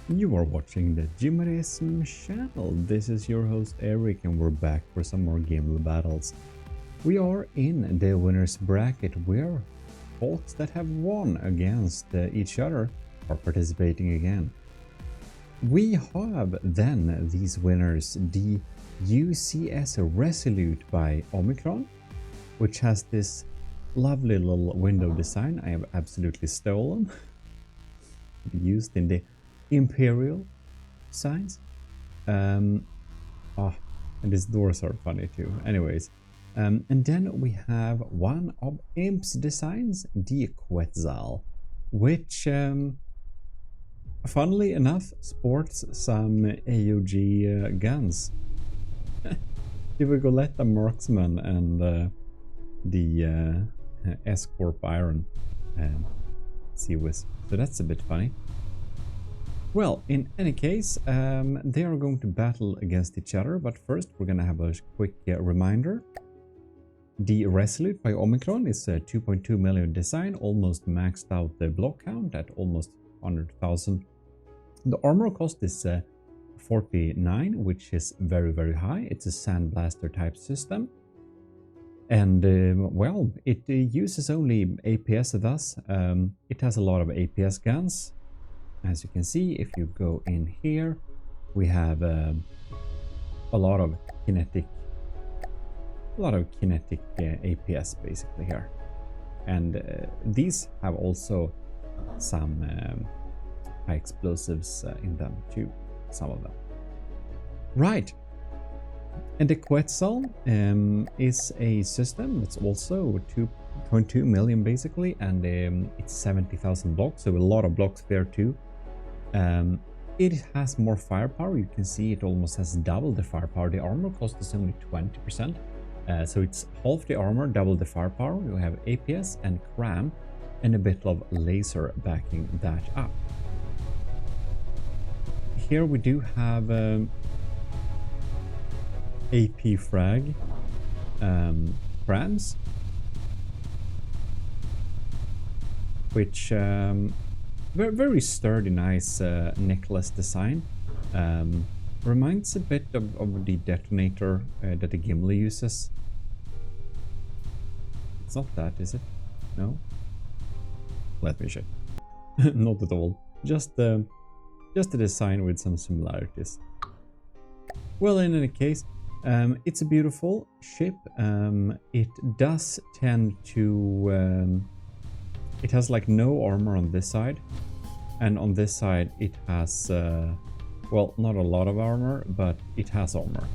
You are watching the GMODISM channel. This is your host Eric and we're back for some more Gimle battles. We are in the winners bracket where folks that have won against each other are participating again. We have then these winners, the UCS Resolute by Omicron, which has this lovely little window design I have absolutely stolen. Used in the Imperial signs. And these doors are funny too. Anyways, and then we have one of Imp's designs, the Quetzal, which funnily enough sports some AUG guns. Typical marksman and the S-Corp Iron Sea Wisp. So that's a bit funny. Well, in any case, they are going to battle against each other, but first we're going to have a quick reminder. The Resolute by Omicron is a 2.2 million design, almost maxed out the block count at almost 100,000. The armor cost is 49, which is very, very high. It's a sandblaster type system. And, well, it uses only APS thus. It has a lot of APS guns. As you can see, if you go in here, we have a lot of kinetic APS basically here, and these have also some high explosives in them too, some of them. Right, and the Quetzal is a system that's also 2.2 million basically, and it's 70,000 blocks, so a lot of blocks there too. It has more firepower. You can see it almost has double the firepower. The armor cost is only 20%, so it's half the armor, double the firepower. You have APS and cram and a bit of laser backing that up. Here we do have AP frag crams, which very sturdy, nice necklace design. Reminds a bit of the detonator that the Gimle uses. It's not that, is it? No? Let me check. Not at all. Just the design with some similarities. Well, in any case, it's a beautiful ship. It does tend to... it has like no armor on this side, and on this side it has, well, not a lot of armor, but it has armor.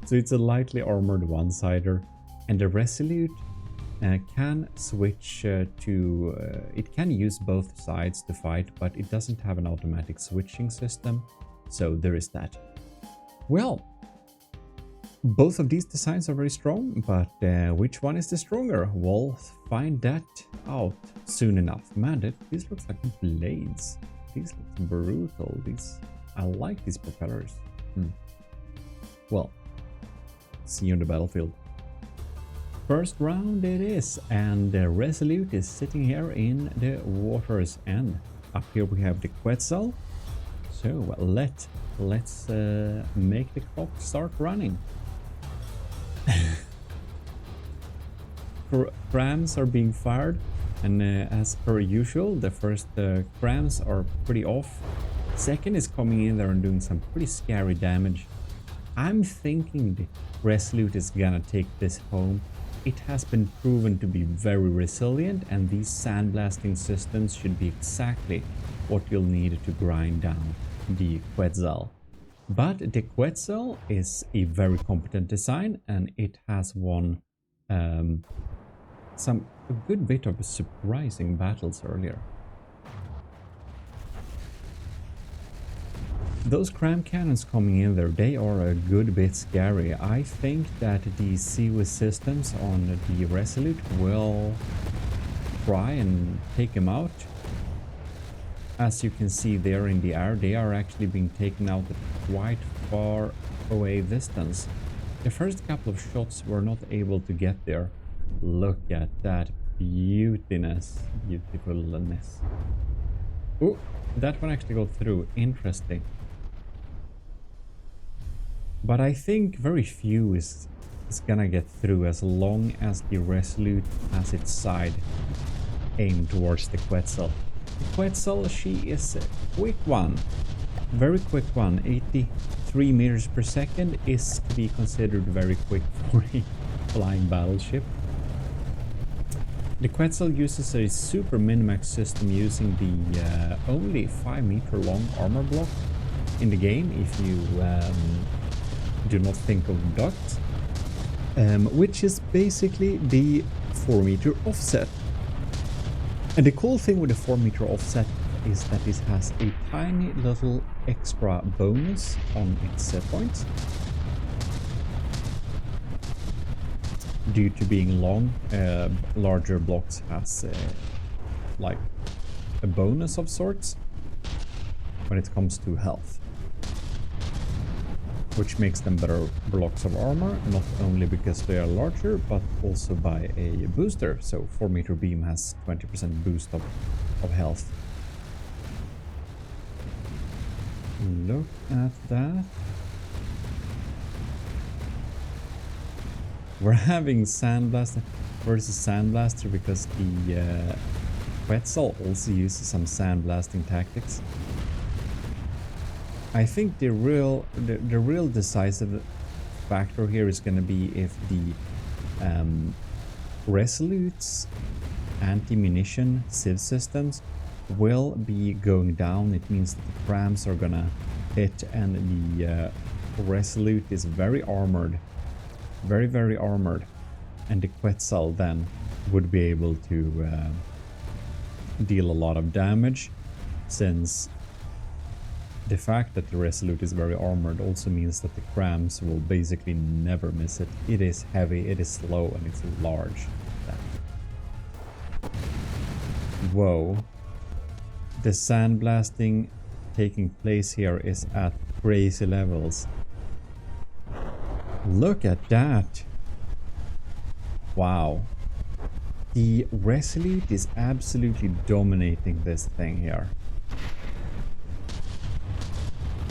So it's a lightly armored one-sider, and the Resolute can switch to... it can use both sides to fight, but it doesn't have an automatic switching system, so there is that. Well, both of these designs are very strong, but which one is the stronger? We'll find that out soon enough. Man, these looks like blades. These look brutal. I like these propellers. Well, see you on the battlefield. First round it is, and the Resolute is sitting here in the water's end. Up here we have the Quetzal. So let's make the clock start running. Crams are being fired, and as per usual, the first crams are pretty off. Second is coming in there and doing some pretty scary damage. I'm thinking the Resolute is gonna take this home. It has been proven to be very resilient, and these sandblasting systems should be exactly what you'll need to grind down the Quetzal. But the Quetzal is a very competent design, and it has won a good bit of surprising battles earlier. Those cram cannons coming in there, they are a good bit scary. I think that the CW systems on the Resolute will try and take them out. As you can see there in the air, they are actually being taken out at quite far away distance. The first couple of shots were not able to get there. Look at that beautifulness. Oh, that one actually got through. Interesting. But I think very few is gonna get through as long as the Resolute has its side aimed towards the Quetzal. The Quetzal, she is a quick one. Very quick one. 83 meters per second is to be considered very quick for a flying battleship. The Quetzal uses a super minimax system using the only 5-meter long armor block in the game, if you do not think of ducts, which is basically the 4-meter offset. And the cool thing with the 4-meter offset is that it has a tiny little extra bonus on its points. Due to being long, larger blocks has like a bonus of sorts when it comes to health, which makes them better blocks of armor, not only because they are larger, but also by a booster. So 4-meter beam has 20% boost of health. Look at that. We're having Sandblaster versus Sandblaster because the Quetzal also uses some sandblasting tactics. I think the real decisive factor here is going to be if the Resolute's anti-munition sieve systems will be going down. It means that the crams are gonna hit, and the Resolute is very armored, very armored, and the Quetzal then would be able to deal a lot of damage, since the fact that the Resolute is very armored also means that the crams will basically never miss it. It is heavy, it is slow, and it's large. Whoa. The sandblasting taking place here is at crazy levels. Look at that. Wow. The Resolute is absolutely dominating this thing here.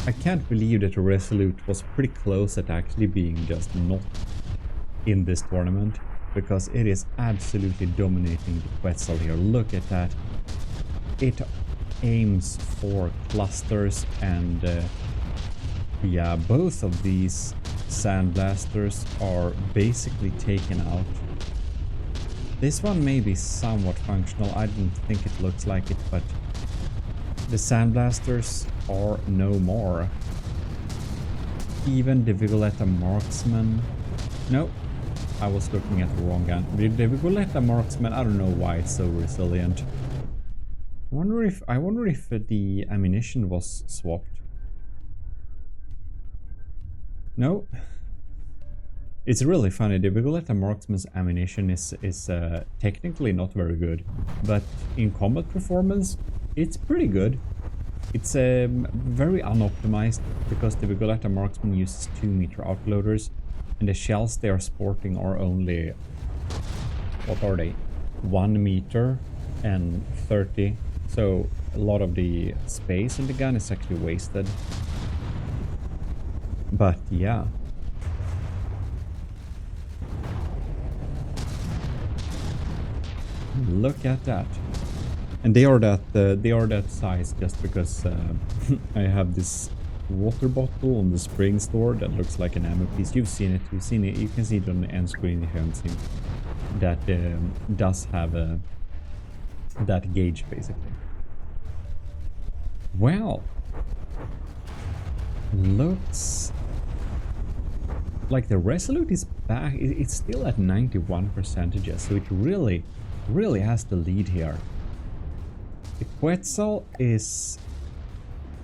I can't believe that the Resolute was pretty close at actually being just not in this tournament, because it is absolutely dominating the Quetzal here. Look at that. It aims for clusters, and yeah, both of these sandblasters are basically taken out. This one may be somewhat functional. I don't think it looks like it, but the sandblasters are no more. Even the Vigoletta Marksman. No, I was looking at the wrong gun. The Vigoletta Marksman, I don't know why it's so resilient. I wonder if the ammunition was swapped. No. It's really funny. The Vigoletta Marksman's ammunition is technically not very good, but in combat performance, it's pretty good. It's very unoptimized because the Vigoletta Marksman uses 2-meter outloaders, and the shells they are sporting are only, what are they? 1 meter and 30. So a lot of the space in the gun is actually wasted. But yeah. Look at that. And they are that size just because I have this water bottle on the spring store that looks like an ammo piece. You've seen it. You can see it on the end screen if you haven't seen it. That does have that gauge basically. Well, looks like the Resolute is back. It's still at 91%, so it really has the lead here. The Quetzal is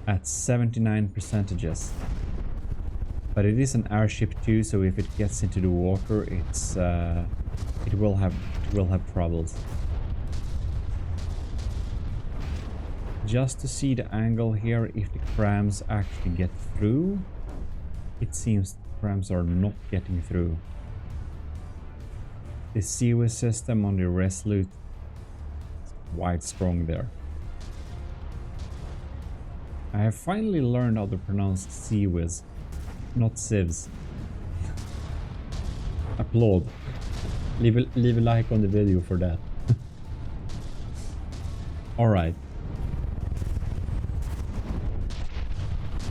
at 79%, but it is an airship too, so if it gets into the water, it will have troubles. Just to see the angle here, if the crams actually get through, it seems the crams are not getting through. The COS system on the Resolute is quite strong there. I have finally learned how to pronounce seawiz, not sieves. Applaud. Leave a like on the video for that. Alright.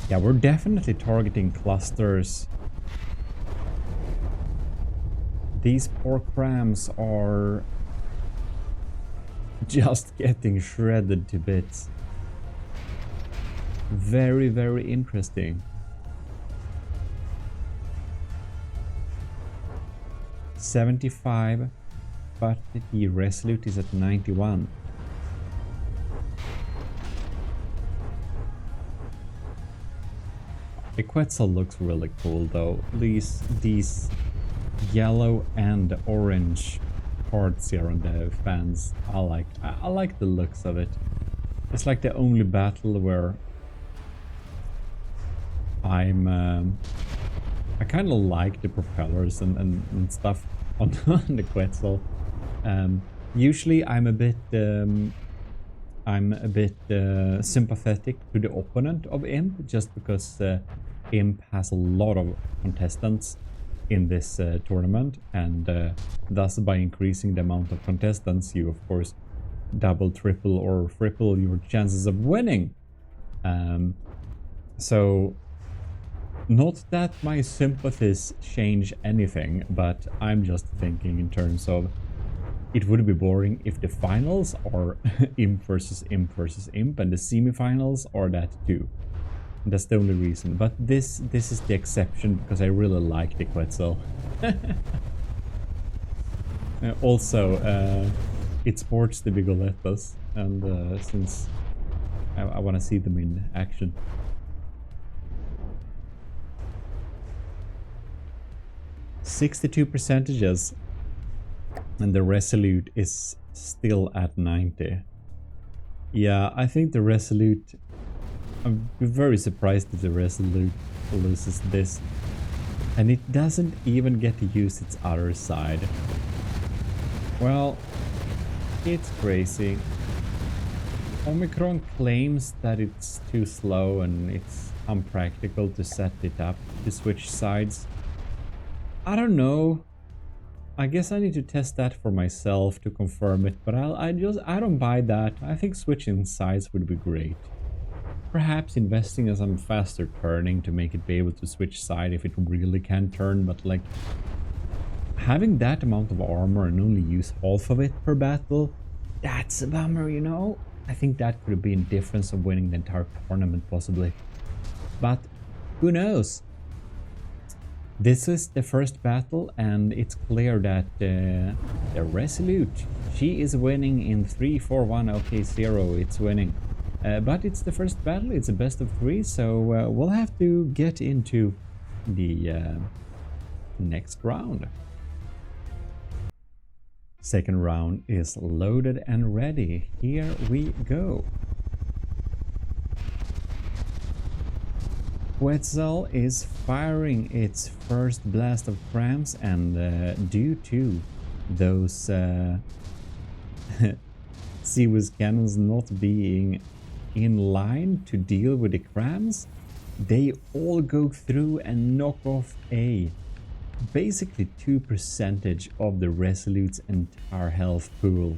Yeah, we're definitely targeting clusters. These poor crams are just getting shredded to bits. Very, very interesting. 75, but the Resolute is at 91. The Quetzal looks really cool though. These yellow and orange parts here on the fans. I like the looks of it. It's like the only battle where I kind of like the propellers and stuff on the Quetzal. Usually I'm a bit sympathetic to the opponent of Imp, just because Imp has a lot of contestants in this tournament, and thus by increasing the amount of contestants, you of course double, triple, or triple your chances of winning. So not that my sympathies change anything, but I'm just thinking in terms of it would be boring if the finals are Imp versus Imp versus Imp, and the semifinals are that too. That's the only reason. But this is the exception because I really like the Quetzal. Also, it sports the Bigolettas, and since I want to see them in action. 62%, and the Resolute is still at 90. Yeah, I think the Resolute... I'm very surprised that the Resolute loses this. And it doesn't even get to use its other side. Well, it's crazy. Omicron claims that it's too slow and it's unpractical to set it up to switch sides. I don't know. I guess I need to test that for myself to confirm it, but I don't buy that. I think switching sides would be great. Perhaps investing in some faster turning to make it be able to switch side if it really can turn, but like having that amount of armor and only use half of it per battle, that's a bummer, you know? I think that could have been the difference of winning the entire tournament possibly. But who knows? This is the first battle, and it's clear that the Resolute, she is winning in 3-4-1, okay, 0, it's winning. But it's the first battle, it's a best of 3, so we'll have to get into the next round. Second round is loaded and ready. Here we go. Quetzal is firing its first blast of crams, and due to those seawiz cannons not being in line to deal with the crams, they all go through and knock off basically 2% of the Resolute's entire health pool.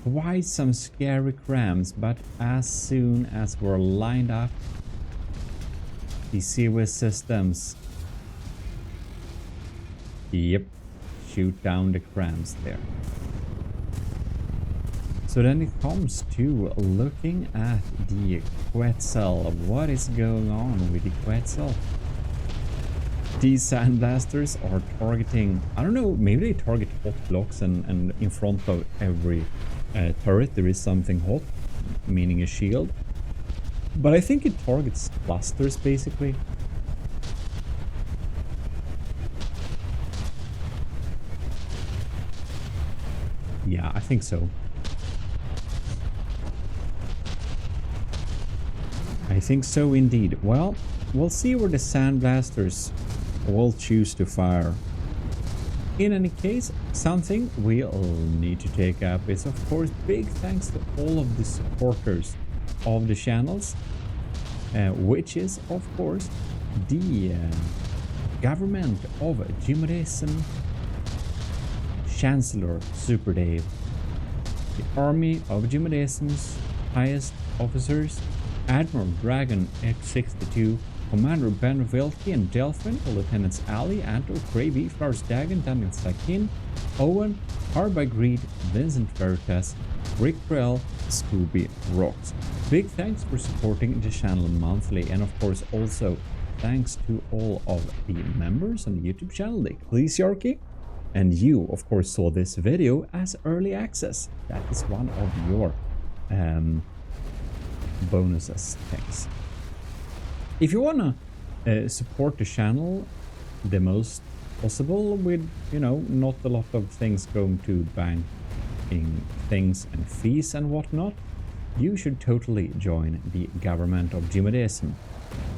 Quite some scary crams, but as soon as we're lined up, the seawiz systems, yep, shoot down the crams there. So then it comes to looking at the Quetzal. What is going on with the Quetzal? These sandblasters are targeting, I don't know, maybe they target hot blocks, and in front of every turret there is something hot, meaning a shield. But I think it targets clusters basically. Yeah, I think so. I think so indeed. Well, we'll see where the sandblasters will choose to fire. In any case, something we'll need to take up is of course big thanks to all of the supporters of the channels, which is of course the government of GMODISM Chancellor Super Dave, the army of GMODISM's highest officers, Admiral Dragon X62, Commander Ben Vilke and Delphin, Lieutenants Ali, Anto, Kraby, Flars Dagon, Daniel Sakin, Owen, Harby Greed, Vincent Veritas, Rick Krell, Scooby Rocks. Big thanks for supporting the channel monthly, and of course also thanks to all of the members on the YouTube channel, the Ecclesiarchy, and you of course saw this video as early access. That is one of your bonuses. Thanks. If you wanna support the channel the most possible with, you know, not a lot of things going to banking things and fees and whatnot, you should totally join the government of GMODISM.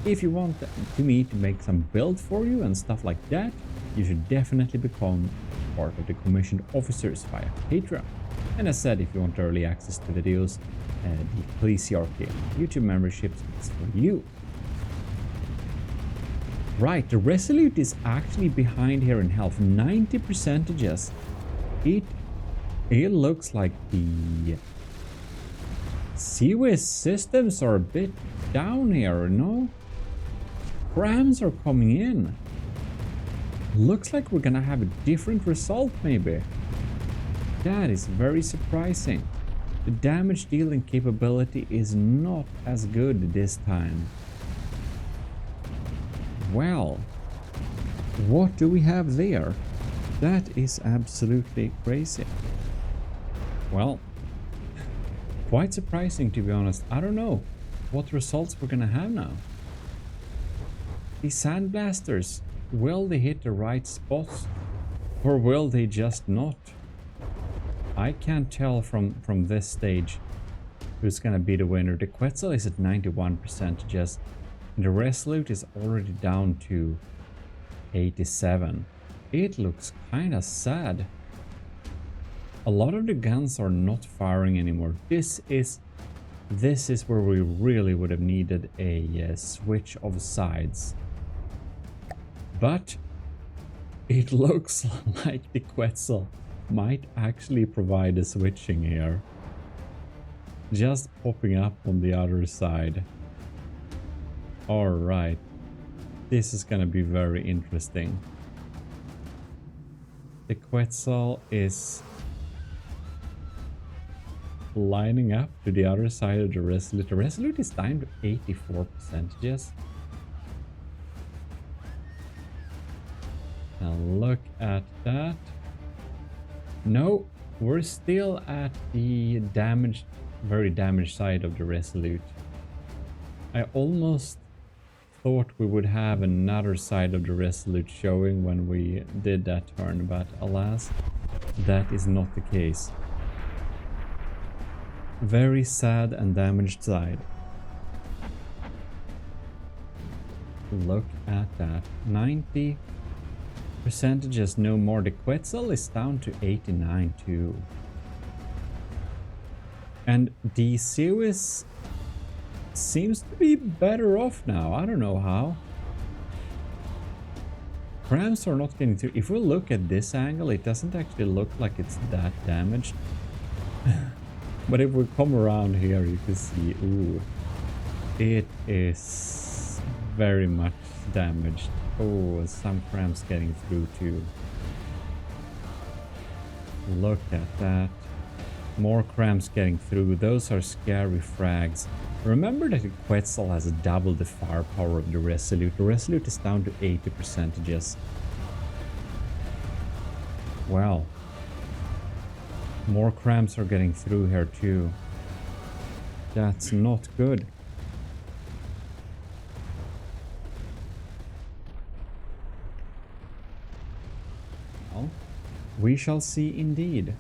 If you want me to make some build for you and stuff like that, you should definitely become part of the commissioned officers via Patreon. And as said, if you want early access to videos, the Ecclesiarchy YouTube memberships is for you. Right, the Resolute is actually behind here in health, 90%. It looks like the CWIS systems are a bit down here, no? Crams are coming in. Looks like we're gonna have a different result maybe. That is very surprising. The damage dealing capability is not as good this time. Well, what do we have there? That is absolutely crazy. Well, quite surprising to be honest. I don't know what results we're gonna have now. These sandblasters, will they hit the right spots or will they just not? I can't tell from this stage who's gonna be the winner. The Quetzal is at 91%. The Resolute is already down to 87. It looks kinda sad. A lot of the guns are not firing anymore. This is where we really would have needed a switch of sides. But it looks like the Quetzal might actually provide a switching here. Just popping up on the other side. Alright, this is gonna be very interesting. The Quetzal is lining up to the other side of the Resolute. The Resolute is down to 84%. Now look at that. No, we're still at the damaged, very damaged side of the Resolute. I almost thought we would have another side of the Resolute showing when we did that turn, but alas, that is not the case. Very sad and damaged side. Look at that. 90%, no more. The Quetzal is down to 89 too. And the CWIS seems to be better off now. I don't know how. Crams are not getting through. If we look at this angle, it doesn't actually look like it's that damaged. But if we come around here, you can see, ooh, it is very much damaged. Oh, some crams getting through too. Look at that. More crams getting through. Those are scary frags. Remember that the Quetzal has double the firepower of the Resolute. The Resolute is down to 80%. Wow. More crams are getting through here too. That's not good. Well, we shall see indeed.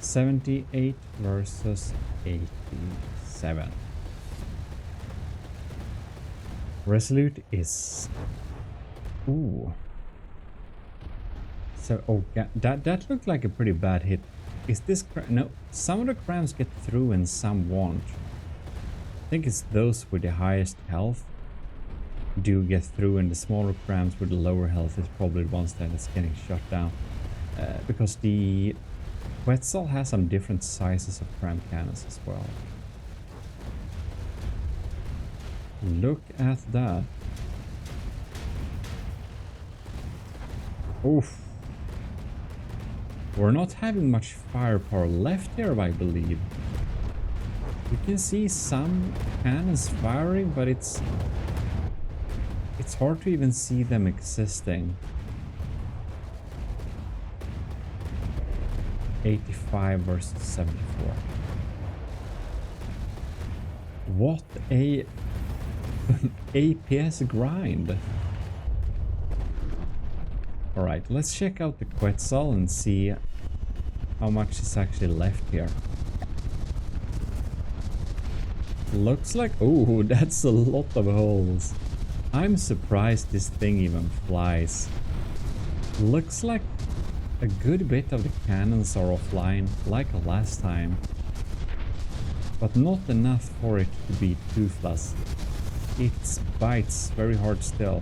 78 versus 87. Resolute is... Ooh. So, oh, that looked like a pretty bad hit. Is this... No, some of the crams get through and some won't. think it's those with the highest health do get through, and the smaller crams with the lower health is probably the ones that is getting shut down. Because the Quetzal has some different sizes of cram cannons as well. Look at that. Oof. We're not having much firepower left here, I believe. You can see some cannons firing, but it's hard to even see them existing. 85 versus 74. What a APS grind. Alright, let's check out the Quetzal and see how much is actually left here. Looks like... oh, that's a lot of holes. I'm surprised this thing even flies. Looks like a good bit of the cannons are offline, like last time. But not enough for it to be toothless. It bites very hard still.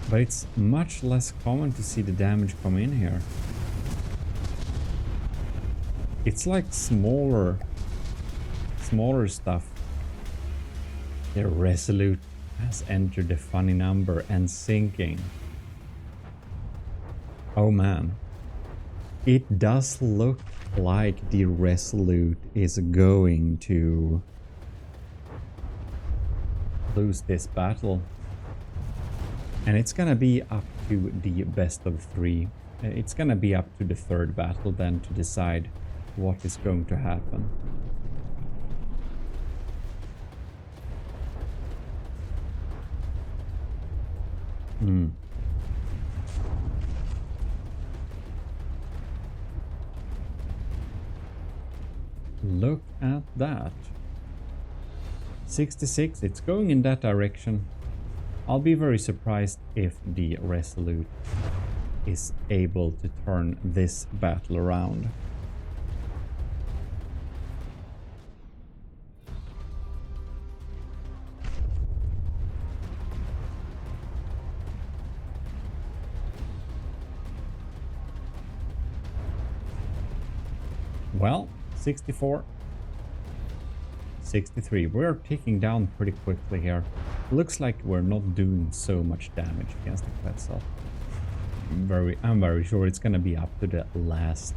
But it's much less common to see the damage come in here. It's like smaller stuff. The Resolute has entered the funny number and sinking. Oh man. It does look like the Resolute is going to lose this battle. And it's gonna be up to the best of 3. It's gonna be up to the 3rd battle then to decide what is going to happen. Look at that. 66, it's going in that direction. I'll be very surprised if the Resolute is able to turn this battle around. Well, 64. 63. We're ticking down pretty quickly here. Looks like we're not doing so much damage against the Quetzal. I'm very sure it's gonna be up to the last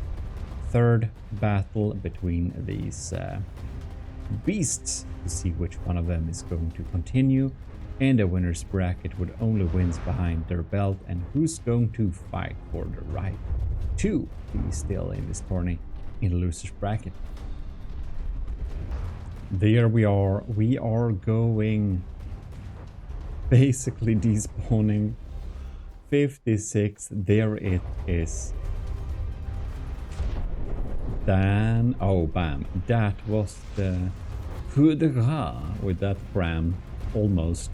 3rd battle between these beasts to see which one of them is going to continue. And the winner's bracket would only wins behind their belt, and who's going to fight for the right to be still in this tourney in the loser's bracket. There we are. We are going basically despawning. 56. There it is. Then, oh bam, that was the coup de grace with that cram. Almost.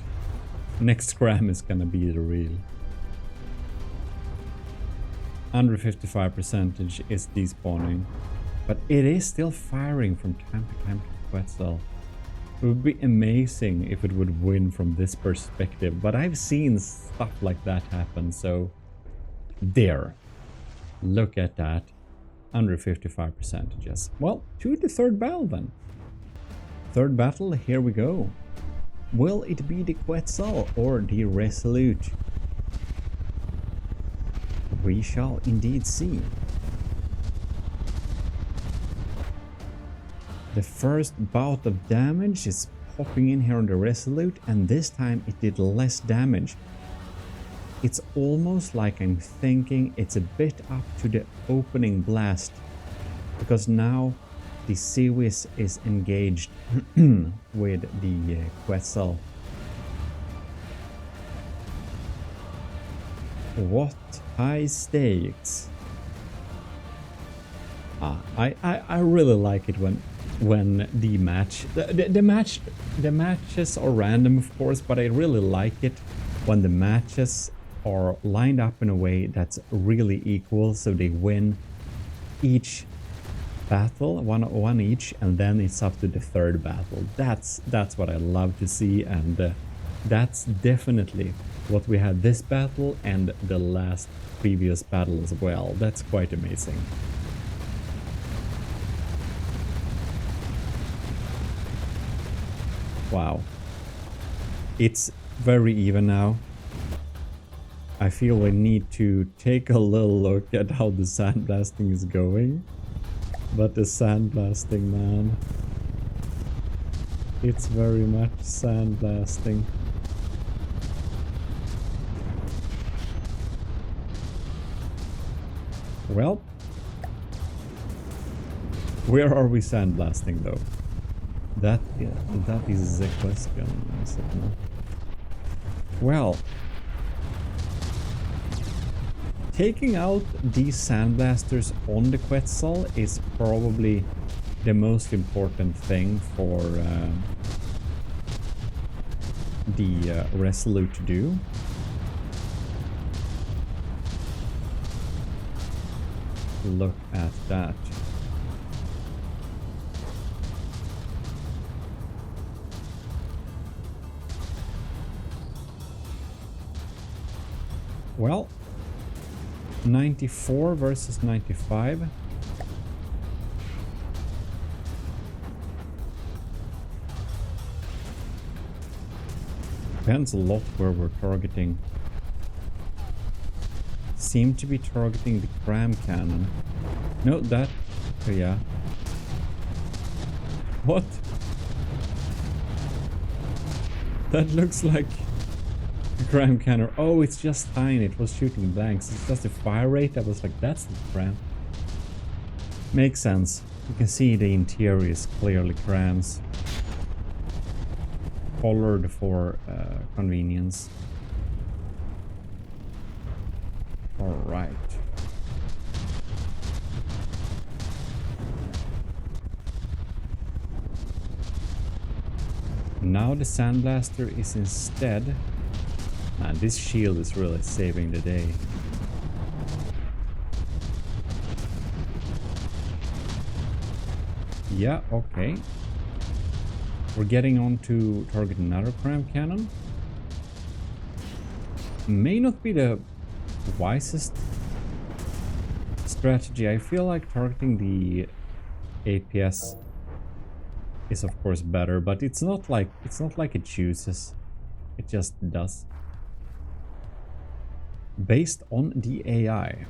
Next cram is gonna be the real. Under 55% is despawning, but it is still firing from time to time to Quetzal. It would be amazing if it would win from this perspective, but I've seen stuff like that happen, so there. Look at that. Under 55%. Yes. Well, to the 3rd battle then. 3rd battle, here we go. Will it be the Quetzal or the Resolute? We shall indeed see. The first bout of damage is popping in here on the Resolute, and this time it did less damage. It's almost like I'm thinking it's a bit up to the opening blast, because now the Seawis is engaged with the Quetzal. What high stakes. I really like it when the matches are random, of course, but I really like it when the matches are lined up in a way that's really equal, so they win each battle, one each, and then it's up to the third battle. That's what I love to see, and that's definitely what we had this battle and the last previous battle as well. That's quite amazing. Wow. It's very even now. I feel we need to take a little look at how the sandblasting is going. But the sandblasting, man. It's very much sandblasting. Well, where are we sandblasting though? That is the question. Is it not? Well, taking out these sandblasters on the Quetzal is probably the most important thing for the Resolute to do. Look at that. Well, 94 versus 95. Depends a lot where we're targeting. Seem to be targeting the cram cannon. No, that... Oh, yeah. What? That looks like a cram cannon. Oh, it's just tiny. It was shooting blanks. It's just a fire rate. I was like, that's the cram. Makes sense. You can see the interior is clearly crams. Colored for convenience. Alright. Now the sandblaster is instead... Man, this shield is really saving the day. Yeah, okay. We're getting on to target another cram cannon. May not be the wisest strategy. I feel like targeting the APS is of course better, but it's not like it chooses. It just does. Based on the AI.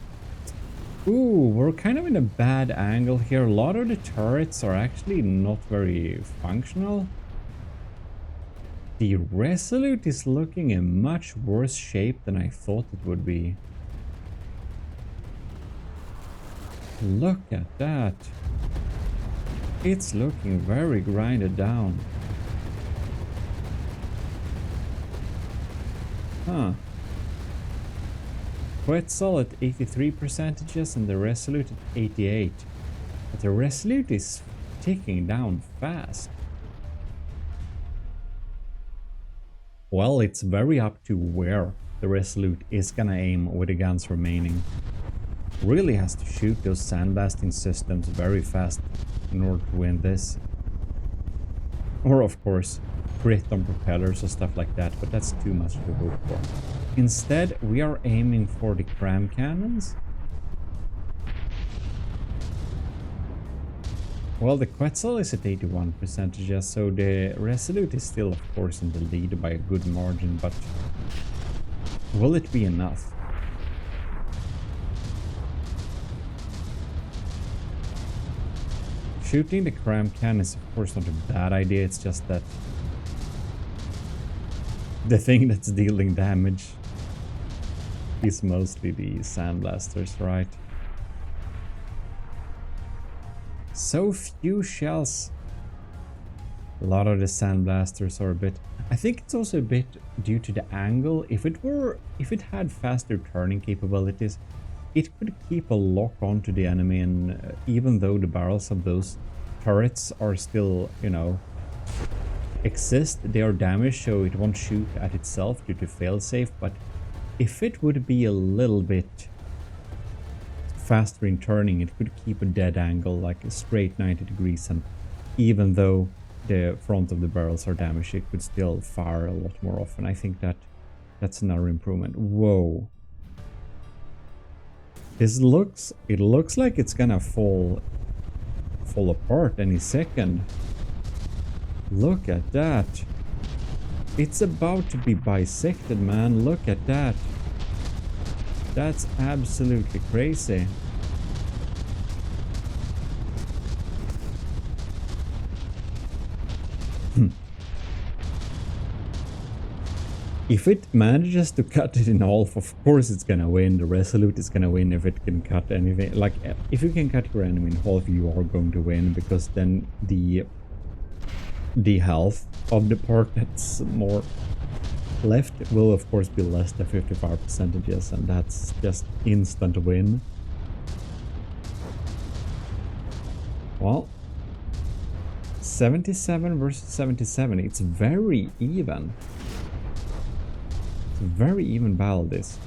Ooh, we're kind of in a bad angle here. A lot of the turrets are actually not very functional. The Resolute is looking in much worse shape than I thought it would be. Look at that. It's looking very grinded down. Huh. Quetzal at 83% and the Resolute at 88. But the Resolute is ticking down fast. Well, it's very up to where the Resolute is gonna aim with the guns remaining. Really has to shoot those sandblasting systems very fast in order to win this. Or of course, crit on propellers or stuff like that, but that's too much to hope for. Instead, we are aiming for the cram cannons. Well, the Quetzal is at 81%, so the Resolute is still, of course, in the lead by a good margin, but will it be enough? Shooting the cram cannon is, of course, not a bad idea, it's just that the thing that's dealing damage is mostly the sandblasters, right? So few shells. A lot of the sandblasters are a bit... I think it's also a bit due to the angle. If it had faster turning capabilities, it could keep a lock onto the enemy, and even though the barrels of those turrets are still, you know, exist, they are damaged, so it won't shoot at itself due to failsafe. But if it would be a little bit faster in turning, it could keep a dead angle, like a straight 90 degrees, and even though the front of the barrels are damaged, it could still fire a lot more often. I think that's another improvement. Whoa. It looks like it's gonna fall apart any second. Look at that. It's about to be bisected, man. Look at that. That's absolutely crazy. If it manages to cut it in half, of course it's gonna win. The Resolute is gonna win if it can cut anything. Like, if you can cut your enemy in half, you are going to win, because then the health of the part that's more left will of course be less than 55%, and that's just instant win. Well, 77 versus 77, it's very even. It's a very even battle, this.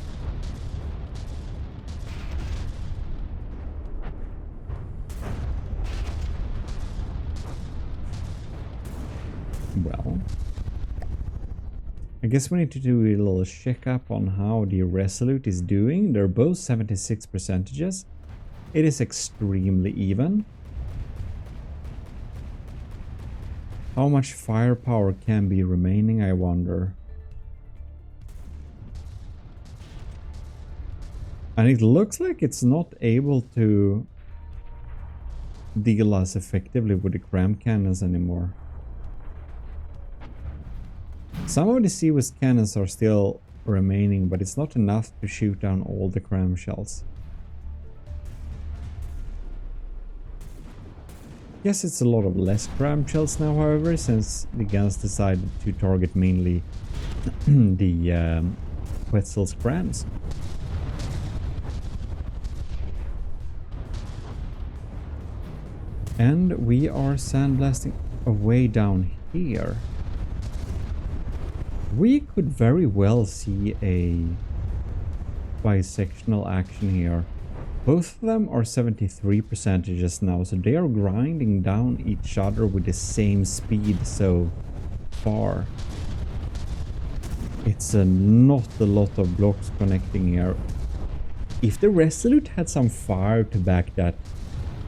Well, I guess we need to do a little check-up on how the Resolute is doing. They're both 76%. It is extremely even. How much firepower can be remaining, I wonder. And it looks like it's not able to deal as effectively with the cram cannons anymore. Some of the Seaways cannons are still remaining, but it's not enough to shoot down all the cram shells. Yes, it's a lot of less cram shells now, however, since the guns decided to target mainly the Quetzal's crams. And we are sandblasting away down here. We could very well see a bisectional action here. Both of them are 73% now, so they are grinding down each other with the same speed so far. It's not a lot of blocks connecting here. If the Resolute had some fire to back that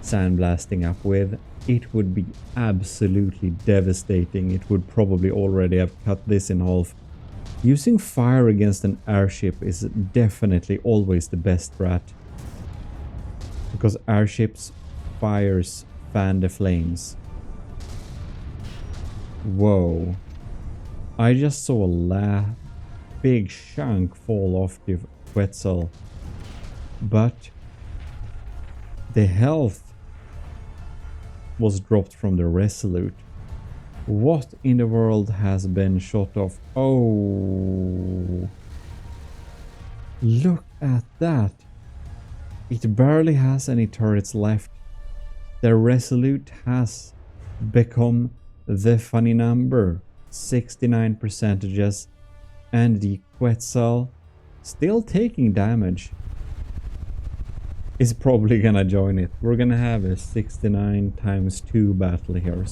sandblasting up with, it would be absolutely devastating. It would probably already have cut this in half. Using fire against an airship is definitely always the best strat, because airships fires fan the flames. Whoa. I just saw a big chunk fall off the Quetzal, but the health was dropped from the Resolute. What in the world has been shot off? Oh, look at that. It barely has any turrets left. The Resolute has become the funny number, 69%, and the Quetzal, still taking damage, is probably gonna join it. We're gonna have a 69 times 2 battle here.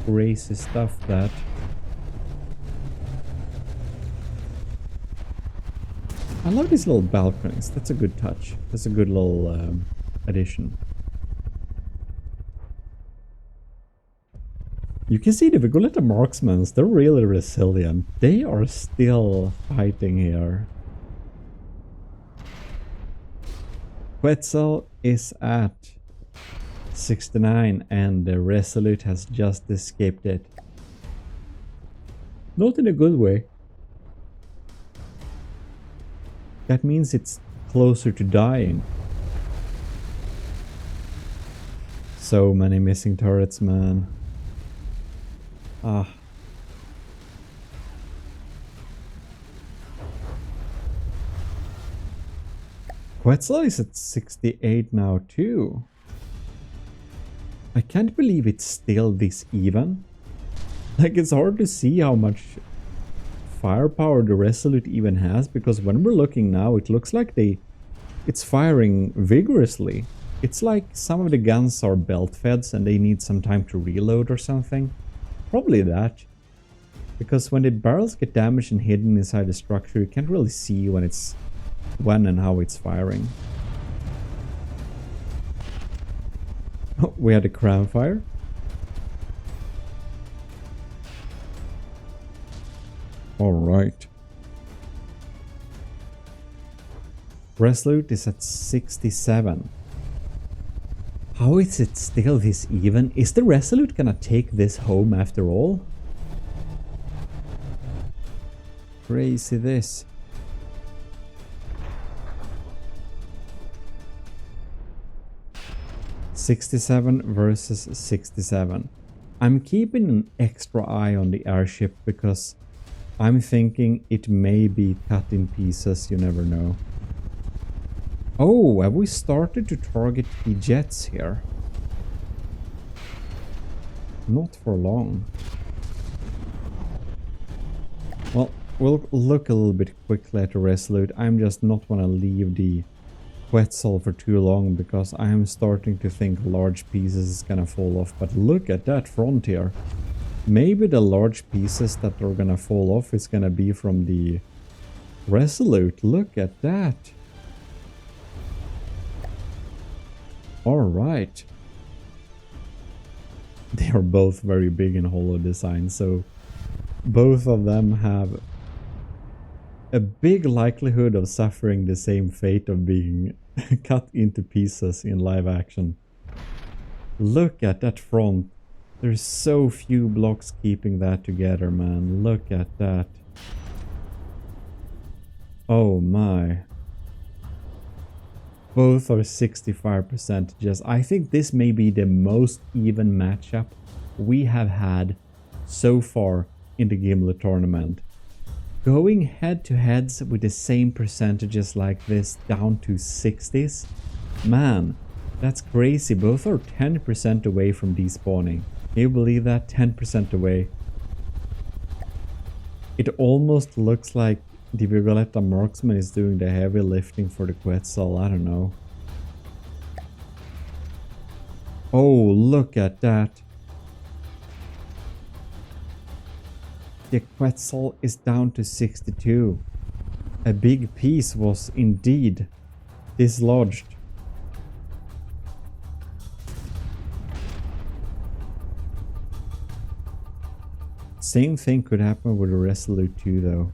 Crazy stuff, that. I love these little balconies. That's a good touch. That's a good little addition. You can see the Vigoletta marksmen, they're really resilient. They are still fighting here. Quetzal is at 69 and the Resolute has just escaped it. Not in a good way. That means it's closer to dying. So many missing turrets, man. Ah. Quetzal is at 68 now too. I can't believe it's still this even. Like, it's hard to see how much firepower the Resolute even has, because when we're looking now, it looks like they it's firing vigorously. It's like some of the guns are belt feds and they need some time to reload or something. Probably that. Because when the barrels get damaged and hidden inside the structure, you can't really see when and how it's firing. Oh, we had a crown fire. Alright. Resolute is at 67. How is it still this even? Is the Resolute gonna take this home after all? Crazy this. $67 versus 67. I'm keeping an extra eye on the airship because I'm thinking it may be cut in pieces, you never know. Oh, have we started to target the jets here? Not for long. Well, we'll look a little bit quickly at the Resolute. I'm just not want to leave the Quetzal for too long because I'm starting to think large pieces is gonna fall off. But look at that front here. Maybe the large pieces that are gonna fall off is gonna be from the Resolute. Look at that. Alright. They are both very big in holo design, so both of them have a big likelihood of suffering the same fate of being cut into pieces in live action. Look at that front. There's so few blocks keeping that together, man. Look at that. Oh my. Both are 65%. I think this may be the most even matchup we have had so far in the Gimle tournament. Going head to heads with the same percentages like this down to 60s. Man, that's crazy. Both are 10% away from despawning. Can you believe that? 10% away. It almost looks like the Vigoletta Marksman is doing the heavy lifting for the Quetzal. I don't know. Oh, look at that. The Quetzal is down to 62. A big piece was indeed dislodged. Same thing could happen with the Resolute too, though.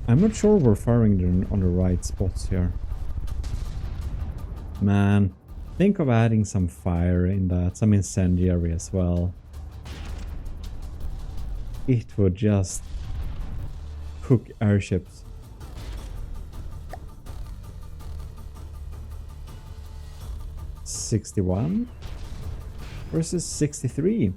I'm not sure we're firing on the right spots here. Man, think of adding some fire in that, some incendiary as well. It would just cook airships. $61 versus 63.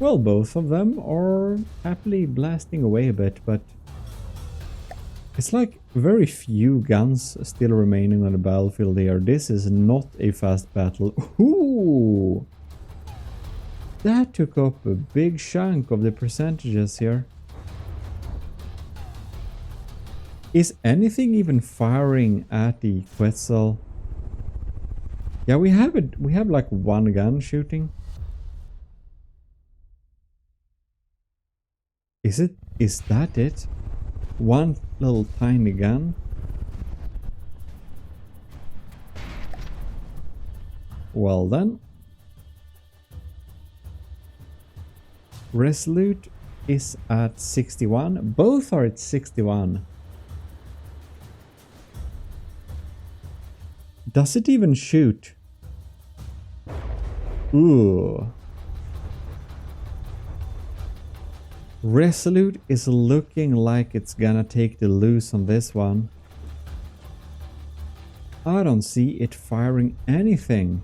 Well, both of them are happily blasting away a bit, but it's like very few guns still remaining on the battlefield here. This is not a fast battle. Ooh! That took up a big chunk of the percentages here. Is anything even firing at the Quetzal? Yeah, we have like one gun shooting. Is that it? One little tiny gun? Well then. Resolute is at 61. Both are at 61. Does it even shoot? Ooh. Resolute is looking like it's gonna take the loose on this one. I don't see it firing anything.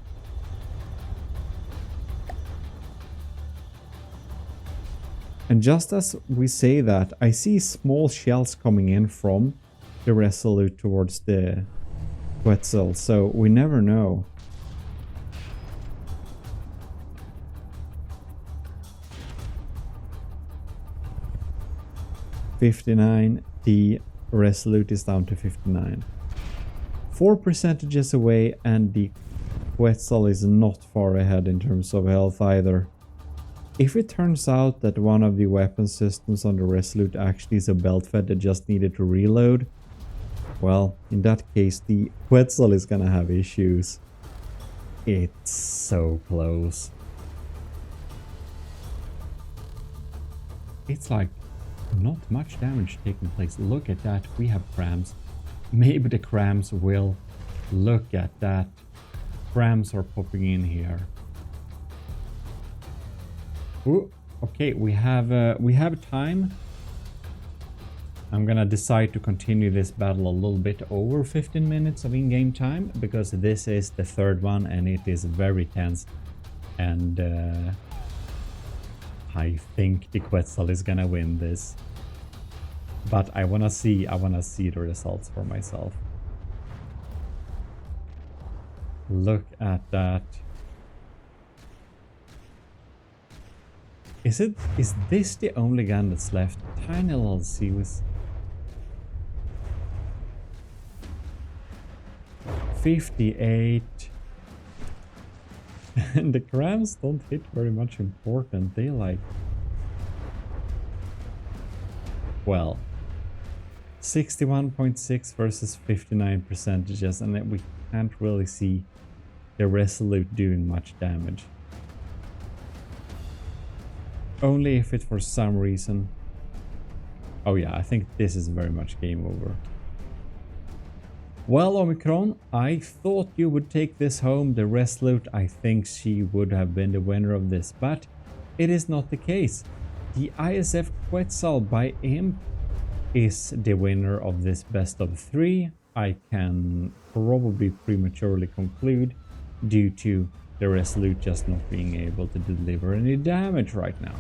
And just as we say that, I see small shells coming in from the Resolute towards the Quetzal, so we never know. 59. The Resolute is down to 59. 4 percentages away, and the Quetzal is not far ahead in terms of health either. If it turns out that one of the weapon systems on the Resolute actually is a belt fed that just needed to reload, well, in that case the Quetzal is gonna have issues. It's so close. It's like not much damage taking place. Look at that, we have crams. Maybe the crams will. Look at that. Crams are popping in here. Ooh, okay, we have time. I'm gonna decide to continue this battle a little bit over 15 minutes of in-game time, because this is the third one and it is very tense. And I think the Quetzal is gonna win this. But I wanna see the results for myself. Look at that. Is this the only gun that's left? Tiny little Seawis. 58. And the crams don't hit very much important. They like... Well... 61.6 versus 59 percentages, and then we can't really see the Resolute doing much damage. Only if it for some reason... Oh yeah, I think this is very much game over. Well, Omicron, I thought you would take this home. The Resolute, I think she would have been the winner of this, but it is not the case. The ISF Quetzal by Imp is the winner of this best of 3. I can probably prematurely conclude due to the Resolute just not being able to deliver any damage right now.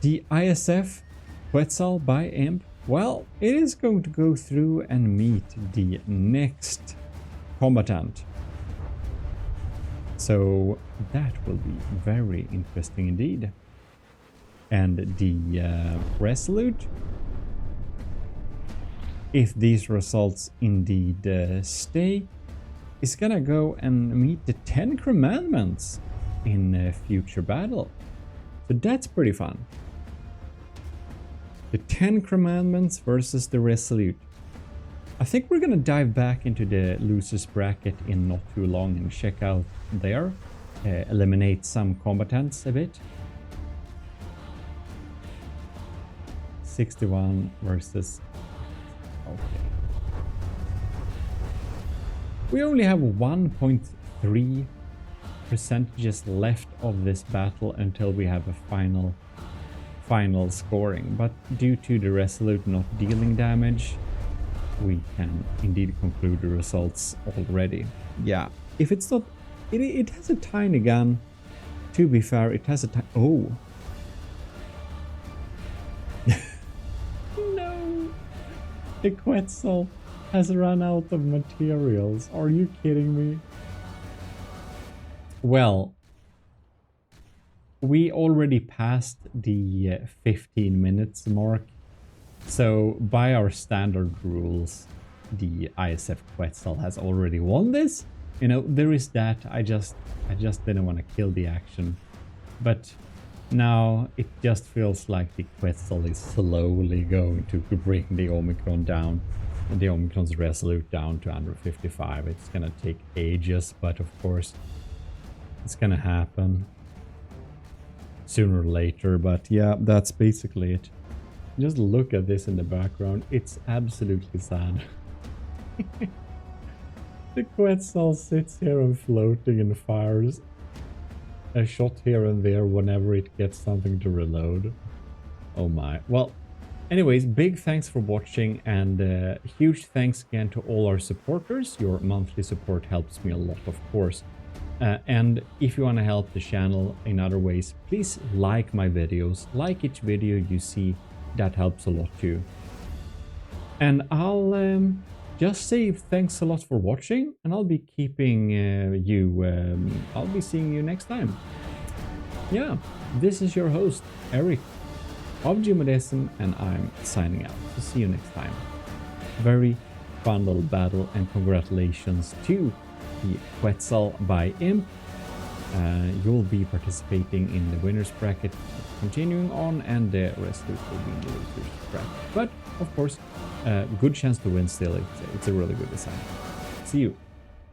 The ISF Quetzal by Imp, well, it is going to go through and meet the next combatant. So that will be very interesting indeed. And the Resolute, if these results indeed stay, is gonna go and meet the 10 commandments in a future battle. So that's pretty fun. The 10 commandments versus the Resolute. I think we're gonna dive back into the losers bracket in not too long and check out there, eliminate some combatants a bit. 61 versus... Okay. We only have 1.3 percentages left of this battle until we have a final scoring, but due to the Resolute not dealing damage, we can indeed conclude the results already. Yeah, if it's not... It has a tiny gun. To be fair, it has a tiny... Oh! The Quetzal has run out of materials. Are you kidding me? Well, we already passed the 15 minutes mark. So by our standard rules, the ISF Quetzal has already won this. You know, there is that. I just didn't want to kill the action. But now it just feels like the Quetzal is slowly going to bring the Omicron down, and the Omicron's Resolute down to under 55. It's gonna take ages, but of course it's gonna happen sooner or later. But yeah, that's basically it. Just look at this in the background. It's absolutely sad. The Quetzal sits here and floating and fires a shot here and there whenever it gets something to reload. Oh my. Well, anyways, big thanks for watching, and huge thanks again to all our supporters. Your monthly support helps me a lot, of course. And if you want to help the channel in other ways, please like my videos. Like each video you see. That helps a lot too. And I'll just say thanks a lot for watching, and I'll be keeping I'll be seeing you next time. Yeah, this is your host, Eric. of GMODISM, and I'm signing out. So see you next time. Very fun little battle, and congratulations to the Quetzal by Imp. You'll be participating in the winners bracket continuing on, and the Resolute will be in the losers bracket. But of course, good chance to win still. It's a really good design. See you.